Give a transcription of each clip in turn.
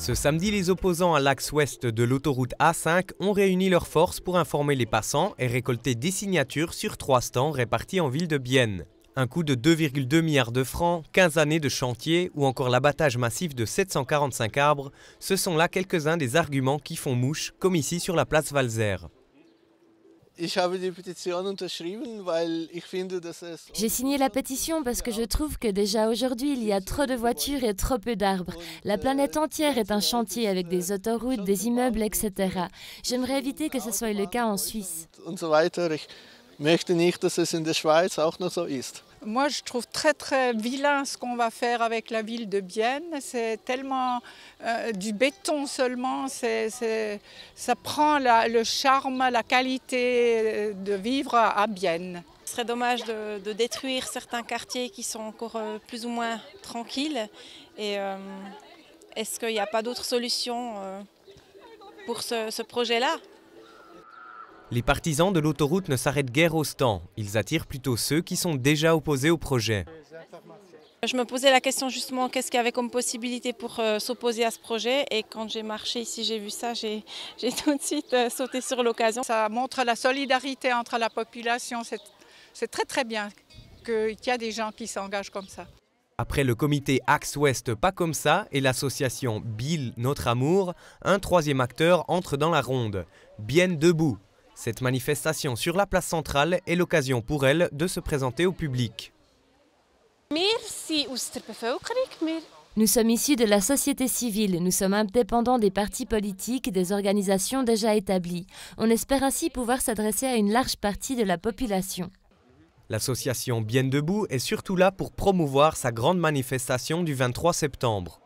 Ce samedi, les opposants à l'axe ouest de l'autoroute A5 ont réuni leurs forces pour informer les passants et récolter des signatures sur 3 stands répartis en ville de Bienne. Un coût de 2,2 milliards de francs, 15 années de chantier ou encore l'abattage massif de 745 arbres, ce sont là quelques-uns des arguments qui font mouche, comme ici sur la place Walser. J'ai signé la pétition parce que je trouve que déjà aujourd'hui il y a trop de voitures et trop peu d'arbres. La planète entière est un chantier avec des autoroutes, des immeubles, etc. J'aimerais éviter que ce soit le cas en Suisse. Moi, je trouve très vilain ce qu'on va faire avec la ville de Bienne. C'est tellement du béton seulement. Ça prend le charme, la qualité de vivre à Bienne. Ce serait dommage de détruire certains quartiers qui sont encore plus ou moins tranquilles. Et est-ce qu'il n'y a pas d'autre solution pour ce projet-là ? Les partisans de l'autoroute ne s'arrêtent guère au stand. Ils attirent plutôt ceux qui sont déjà opposés au projet. Je me posais la question justement, qu'est-ce qu'il y avait comme possibilité pour s'opposer à ce projet. Et quand j'ai marché ici, j'ai vu ça, j'ai tout de suite sauté sur l'occasion. Ça montre la solidarité entre la population. C'est très bien qu'il y a des gens qui s'engagent comme ça. Après le comité Axe Ouest Pas Comme Ça et l'association Bill Notre Amour, un troisième acteur entre dans la ronde, Bienne Debout. Cette manifestation sur la place centrale est l'occasion pour elle de se présenter au public. Nous sommes issus de la société civile, nous sommes indépendants des partis politiques et des organisations déjà établies. On espère ainsi pouvoir s'adresser à une large partie de la population. L'association Bienne Debout est surtout là pour promouvoir sa grande manifestation du 23 septembre.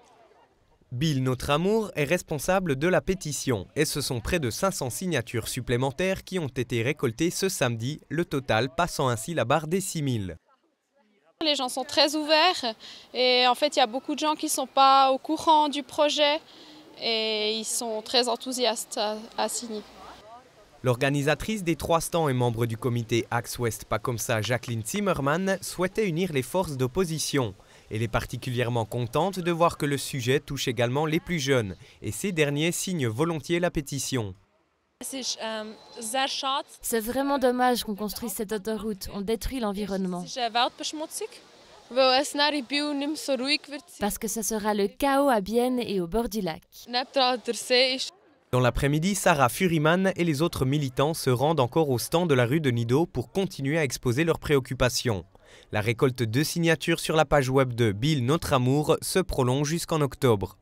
Bill Notre Amour est responsable de la pétition et ce sont près de 500 signatures supplémentaires qui ont été récoltées ce samedi, le total passant ainsi la barre des 6000. Les gens sont très ouverts et en fait il y a beaucoup de gens qui ne sont pas au courant du projet et ils sont très enthousiastes à signer. L'organisatrice des 3 stands et membre du comité Axe Ouest Pas Comme Ça, Jacqueline Zimmermann, souhaitait unir les forces d'opposition. Elle est particulièrement contente de voir que le sujet touche également les plus jeunes et ces derniers signent volontiers la pétition. C'est vraiment dommage qu'on construise cette autoroute, on détruit l'environnement. Parce que ce sera le chaos à Bienne et au bord du lac. Dans l'après-midi, Sarah Furiman et les autres militants se rendent encore au stand de la rue de Nidau pour continuer à exposer leurs préoccupations. La récolte de signatures sur la page web de Bill Notre Amour se prolonge jusqu'en octobre.